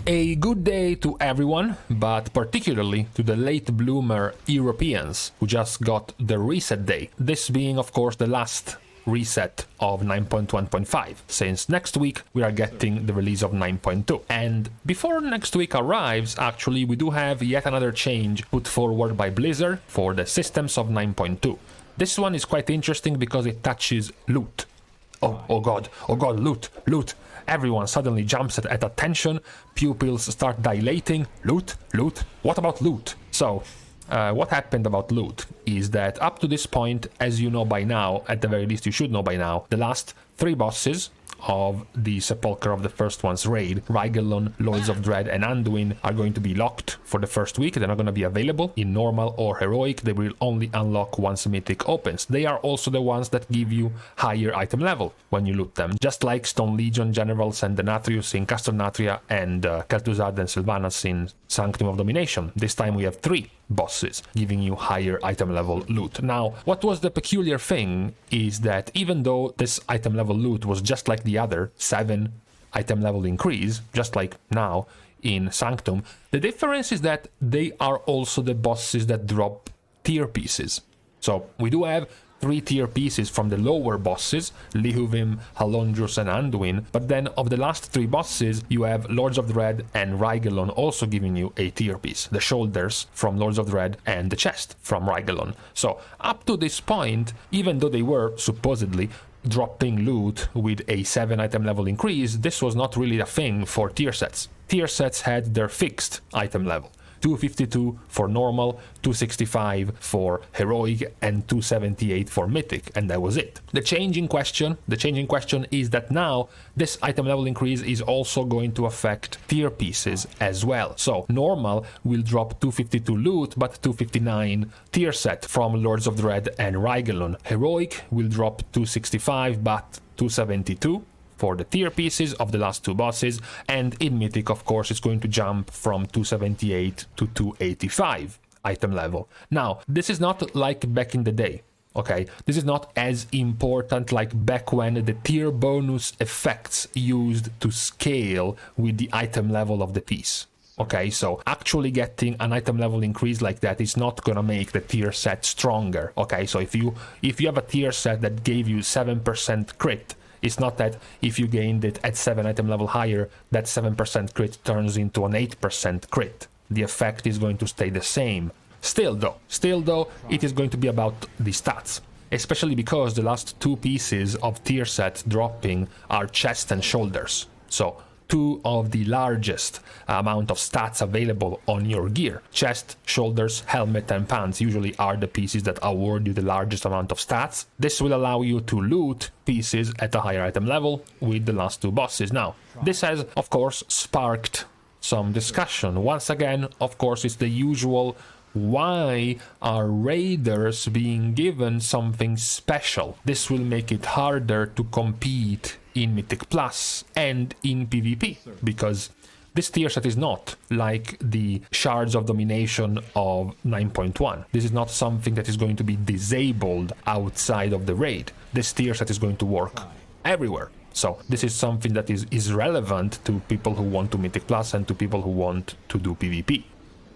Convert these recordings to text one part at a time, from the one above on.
A good day to everyone, but particularly to the late bloomer Europeans who just got the reset day. This being, of course, the last reset of 9.1.5, since next week we are getting the release of 9.2. And before next week arrives, actually, we do have yet another change put forward by Blizzard for the systems of 9.2. This one is quite interesting because it touches loot. Oh god, loot. Everyone suddenly jumps at attention, pupils start dilating. Loot? What about loot? So, what happened about loot is that up to this point, as you know by now, at the very least you should know by now, the last 3 bosses of the Sepulcher of the first one's raid, Rigelon, Lords of Dread and Anduin, are going to be locked for the first week. They're not going to be available in normal or heroic. They will only unlock once Mythic opens. They are also the ones that give you higher item level when you loot them, just like Stone Legion Generals and Denatrius in Castor Natria and Kel'Thuzad and Sylvanas in Sanctum of Domination. This time we have 3 bosses giving you higher item level loot. Now, what was the peculiar thing is that even though this item level loot was just like the other 7 item level increase, just like now in Sanctum, the difference is that they are also the bosses that drop tier pieces. So we do have 3 tier pieces from the lower bosses, Lihuvim, Halondrus and Anduin, but then of the last 3 bosses you have Lords of Dread and Rigelon also giving you a tier piece, the shoulders from Lords of Dread and the chest from Rigelon. So up to this point, even though they were supposedly dropping loot with a 7 item level increase, this was not really a thing for tier sets. Tier sets had their fixed item level. 252 for normal, 265 for heroic, and 278 for mythic, and that was it. The change in question is that now this item level increase is also going to affect tier pieces as well. So normal will drop 252 loot, but 259 tier set from Lords of Dread and Rigelon. Heroic will drop 265, but 272 for the tier pieces of the last 2 bosses, and in Mythic, of course, it's going to jump from 278 to 285 item level. Now, this is not like back in the day, okay? This is not as important like back when the tier bonus effects used to scale with the item level of the piece. Okay, so actually getting an item level increase like that is not gonna make the tier set stronger. Okay, so if you have a tier set that gave you 7% crit, it's not that if you gained it at 7 item level higher, that 7% crit turns into an 8% crit. The effect is going to stay the same. Still though, it is going to be about the stats. Especially because the last 2 pieces of tier set dropping are chest and shoulders. So 2 of the largest amount of stats available on your gear. Chest, shoulders, helmet and pants usually are the pieces that award you the largest amount of stats. This will allow you to loot pieces at a higher item level with the last 2 bosses. Now, this has, of course, sparked some discussion. Once again, of course, it's the usual: why are raiders being given something special? This will make it harder to compete in Mythic Plus and in PvP, because this tier set is not like the Shards of Domination of 9.1. This is not something that is going to be disabled outside of the raid. This tier set is going to work everywhere. So this is something that is relevant to people who want to Mythic Plus and to people who want to do PvP.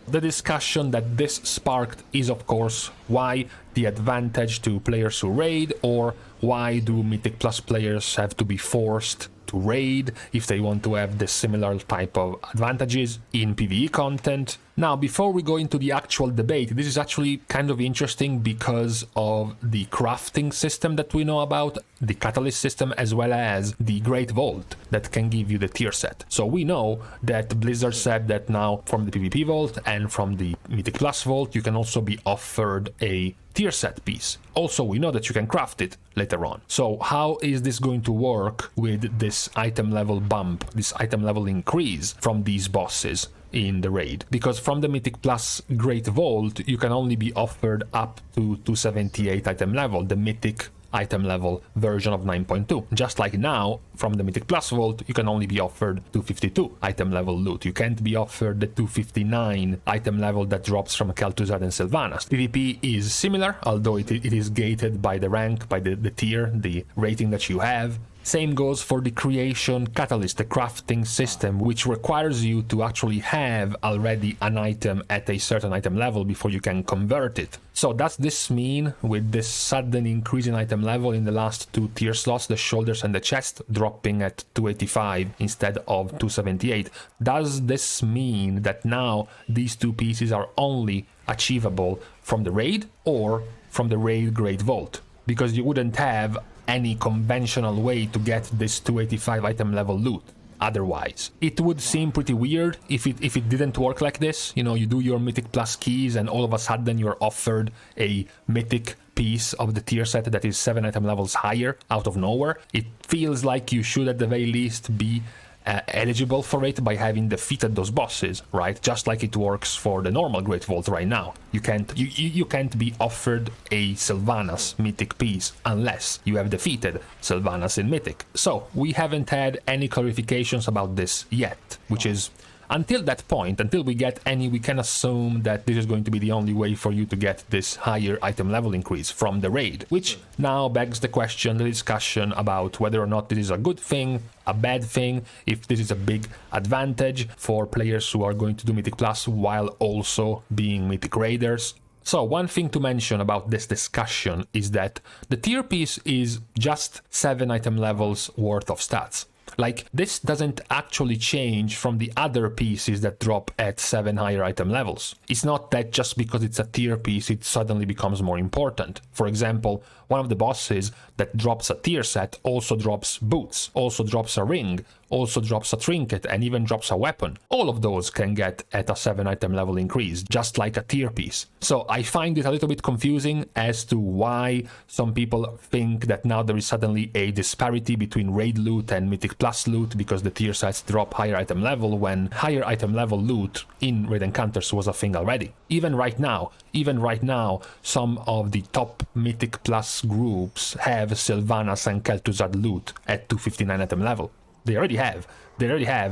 The discussion that this sparked is, of course, why the advantage to players who raid, or why do Mythic Plus players have to be forced to raid if they want to have the similar type of advantages in PvE content. Now, before we go into the actual debate, this is actually kind of interesting because of the crafting system that we know about, the Catalyst system, as well as the Great Vault that can give you the tier set. So we know that Blizzard said that now from the PvP Vault and from the Mythic Plus Vault, you can also be offered a tier set piece. Also, we know that you can craft it later on. So how is this going to work with this item level bump, this item level increase from these bosses in the raid? Because from the Mythic Plus Great Vault, you can only be offered up to 278 item level, the Mythic item level version of 9.2. Just like now, from the Mythic Plus Vault, you can only be offered 252 item level loot. You can't be offered the 259 item level that drops from Kel'Thuzad and Sylvanas. PvP is similar, although it is gated by the rank, by the tier, the rating that you have. Same goes for the creation catalyst, the crafting system, which requires you to actually have already an item at a certain item level before you can convert it. So does this mean, with this sudden increase in item level in the last two tier slots, the shoulders and the chest dropping at 285 instead of 278, does this mean that now these two pieces are only achievable from the raid or from the raid Great Vault? Because you wouldn't have any conventional way to get this 285 item level loot otherwise. It would seem pretty weird if it didn't work like this. You know, you do your Mythic Plus keys and all of a sudden you're offered a Mythic piece of the tier set that is 7 item levels higher out of nowhere. It feels like you should at the very least be eligible for it by having defeated those bosses, right? Just like it works for the normal Great Vault right now. You can't be offered a Sylvanas Mythic piece unless you have defeated Sylvanas in Mythic. So we haven't had any clarifications about this yet, which is, until that point, until we get any, we can assume that this is going to be the only way for you to get this higher item level increase from the raid, which now begs the question, the discussion about whether or not this is a good thing, a bad thing, if this is a big advantage for players who are going to do Mythic Plus while also being Mythic Raiders. So one thing to mention about this discussion is that the tier piece is just 7 item levels worth of stats. Like, this doesn't actually change from the other pieces that drop at 7 higher item levels. It's not that just because it's a tier piece, it suddenly becomes more important. For example, one of the bosses that drops a tier set also drops boots, also drops a ring, also drops a trinket, and even drops a weapon. All of those can get at a 7 item level increase, just like a tier piece. So I find it a little bit confusing as to why some people think that now there is suddenly a disparity between raid loot and Mythic Plus loot because the tier sets drop higher item level, when higher item level loot in raid encounters was a thing already. Even right now, some of the top Mythic Plus groups have Sylvanas and Kel'Thuzad loot at 259 item level. They already have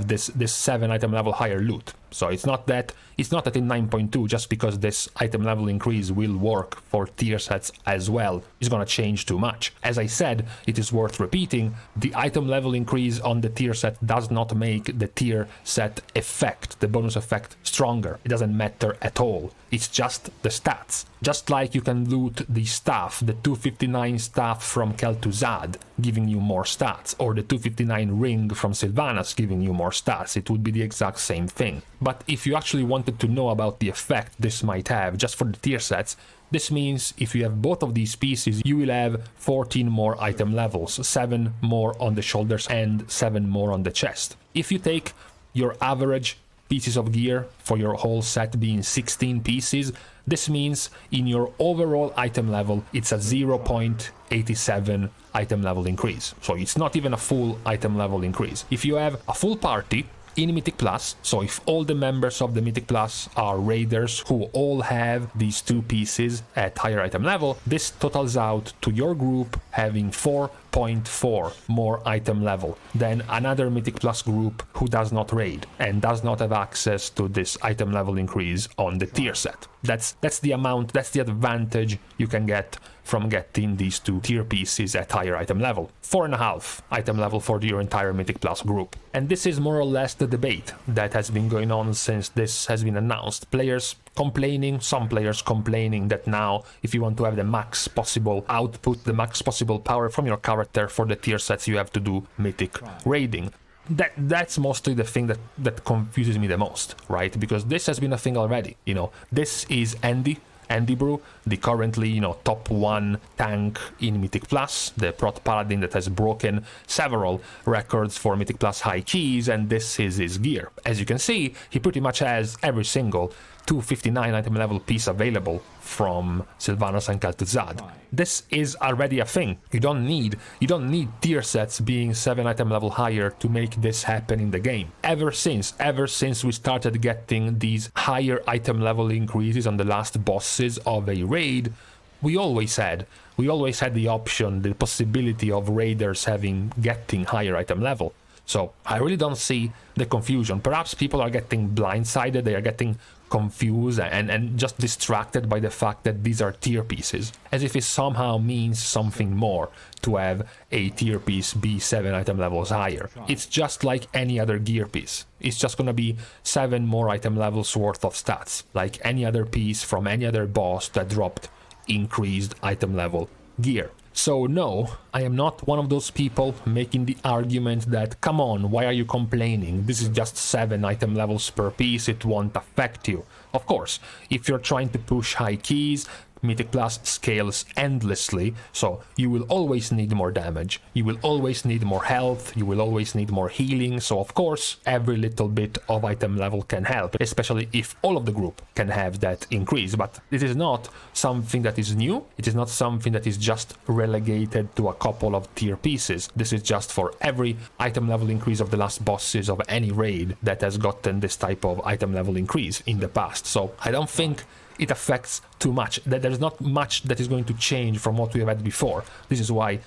this 7 item level higher loot. So it's not that in 9.2, just because this item level increase will work for tier sets as well, is gonna change too much. As I said, it is worth repeating, the item level increase on the tier set does not make the tier set effect, the bonus effect, stronger. It doesn't matter at all. It's just the stats. Just like you can loot the staff, the 259 staff from Kel'Thuzad, giving you more stats, or the 259 ring from Sylvanas giving you more stats, it would be the exact same thing. But if you actually wanted to know about the effect this might have just for the tier sets, this means if you have both of these pieces, you will have 14 more item levels, 7 more on the shoulders and 7 more on the chest. If you take your average pieces of gear for your whole set being 16 pieces, this means in your overall item level, it's a 0.87 item level increase. So it's not even a full item level increase. If you have a full party in Mythic Plus, so if all the members of the Mythic Plus are raiders who all have these two pieces at higher item level, this totals out to your group having 4.4 more item level than another Mythic Plus group who does not raid and does not have access to this item level increase on the tier set. That's the amount, that's the advantage you can get from getting these two tier pieces at higher item level. 4.5 item level for your entire Mythic Plus group. And this is more or less the debate that has been going on since this has been announced. Some players complaining that now, if you want to have the max possible output, the max possible power from your character for the tier sets, you have to do Mythic raiding. That's mostly the thing that confuses me the most, right? Because this has been a thing already. You know, this is Andy Brew, the currently, top 1 tank in Mythic Plus, the Prot Paladin that has broken several records for Mythic Plus high keys, and this is his gear. As you can see, he pretty much has every single 259 item level piece available from Sylvanas and Kel'Thuzad. This is already a thing. You don't need tier sets being 7 item level higher to make this happen in the game. Ever since we started getting these higher item level increases on the last bosses of a raid, we always had the option, the possibility of raiders getting higher item level. So I really don't see the confusion. Perhaps people are getting blindsided, they are getting confused and just distracted by the fact that these are tier pieces, as if it somehow means something more to have a tier piece be 7 item levels higher. It's just like any other gear piece. It's just gonna be 7 more item levels worth of stats, like any other piece from any other boss that dropped increased item level gear. So no, I am not one of those people making the argument that, come on, why are you complaining? This is just 7 item levels per piece, it won't affect you. Of course, if you're trying to push high keys, Mythic Plus scales endlessly, so you will always need more damage, you will always need more health, you will always need more healing, so of course every little bit of item level can help, especially if all of the group can have that increase. But this is not something that is new, it is not something that is just relegated to a couple of tier pieces. This is just for every item level increase of the last bosses of any raid that has gotten this type of item level increase in the past. So I don't think it affects too much, that there's not much that is going to change from what we have had before. This is why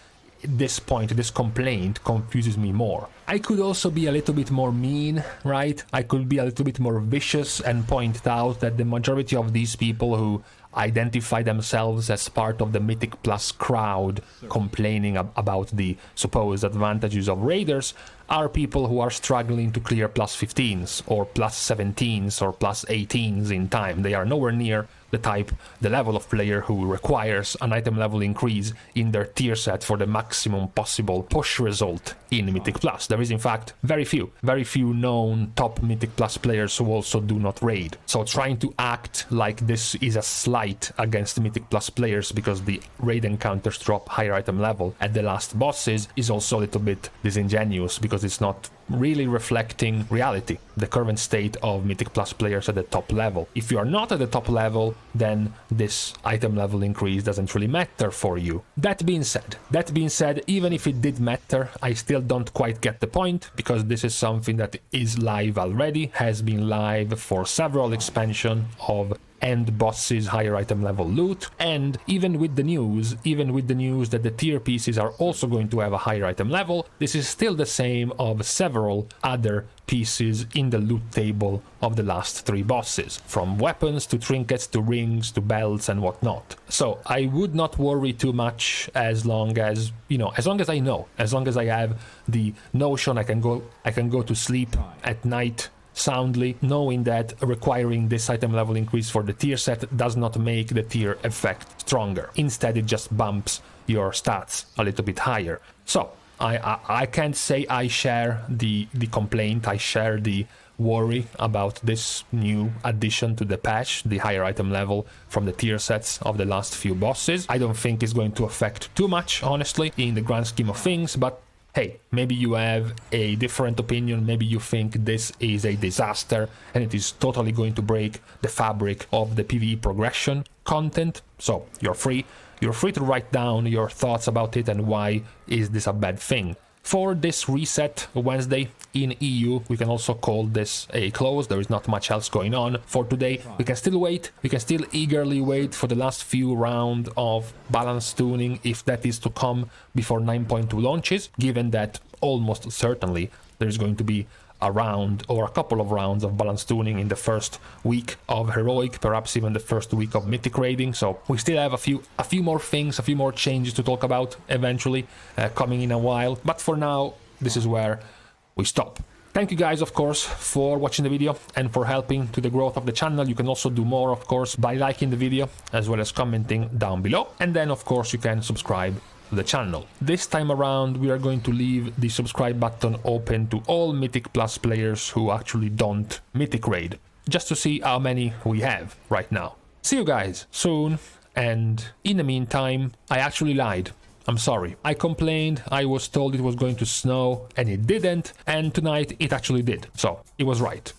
this point, this complaint confuses me more. I could also be a little bit more mean, right? I could be a little bit more vicious and point out that the majority of these people who identify themselves as part of the Mythic Plus crowd complaining about the supposed advantages of raiders are people who are struggling to clear plus 15s or plus 17s or plus 18s in time. They are nowhere near the level of player who requires an item level increase in their tier set for the maximum possible push result in Mythic Plus. There is in fact very few known top Mythic Plus players who also do not raid. So trying to act like this is a slight against Mythic Plus players because the raid encounters drop higher item level at the last bosses is also a little bit disingenuous, because it's not really reflecting reality, the current state of Mythic Plus players at the top level. If you are not at the top level, then this item level increase doesn't really matter for you. That being said, even if it did matter, I still don't quite get the point, because this is something that is live already, has been live for several expansions of end bosses higher item level loot, and even with the news that the tier pieces are also going to have a higher item level, this is still the same of several other pieces in the loot table of the last 3 bosses, from weapons to trinkets to rings to belts and whatnot. So I would not worry too much as long as I know, as long as I have the notion I can go to sleep at night soundly, knowing that requiring this item level increase for the tier set does not make the tier effect stronger. Instead, it just bumps your stats a little bit higher. So I can't say I share the complaint, I share the worry about this new addition to the patch, the higher item level from the tier sets of the last few bosses. I don't think it's going to affect too much, honestly, in the grand scheme of things, but hey, maybe you have a different opinion, maybe you think this is a disaster and it is totally going to break the fabric of the PvE progression content. So you're free to write down your thoughts about it and why is this a bad thing. For this reset Wednesday in EU, we can also call this a close. There is not much else going on for today. We can still wait. We can still eagerly wait for the last few rounds of balance tuning, if that is to come before 9.2 launches, given that almost certainly there is going to be a round or a couple of rounds of balance tuning in the first week of Heroic, perhaps even the first week of Mythic raiding. So we still have a few more things, a few more changes to talk about eventually coming in a while. But for now, this is where we stop. Thank you guys, of course, for watching the video and for helping to the growth of the channel. You can also do more, of course, by liking the video as well as commenting down below. And then, of course, you can subscribe to the channel. This time around, we are going to leave the subscribe button open to all Mythic Plus players who actually don't Mythic raid, just to see how many we have right now. See you guys soon, and in the meantime, I actually lied. I'm sorry. I complained, I was told it was going to snow, and it didn't, and tonight it actually did. So, it was right.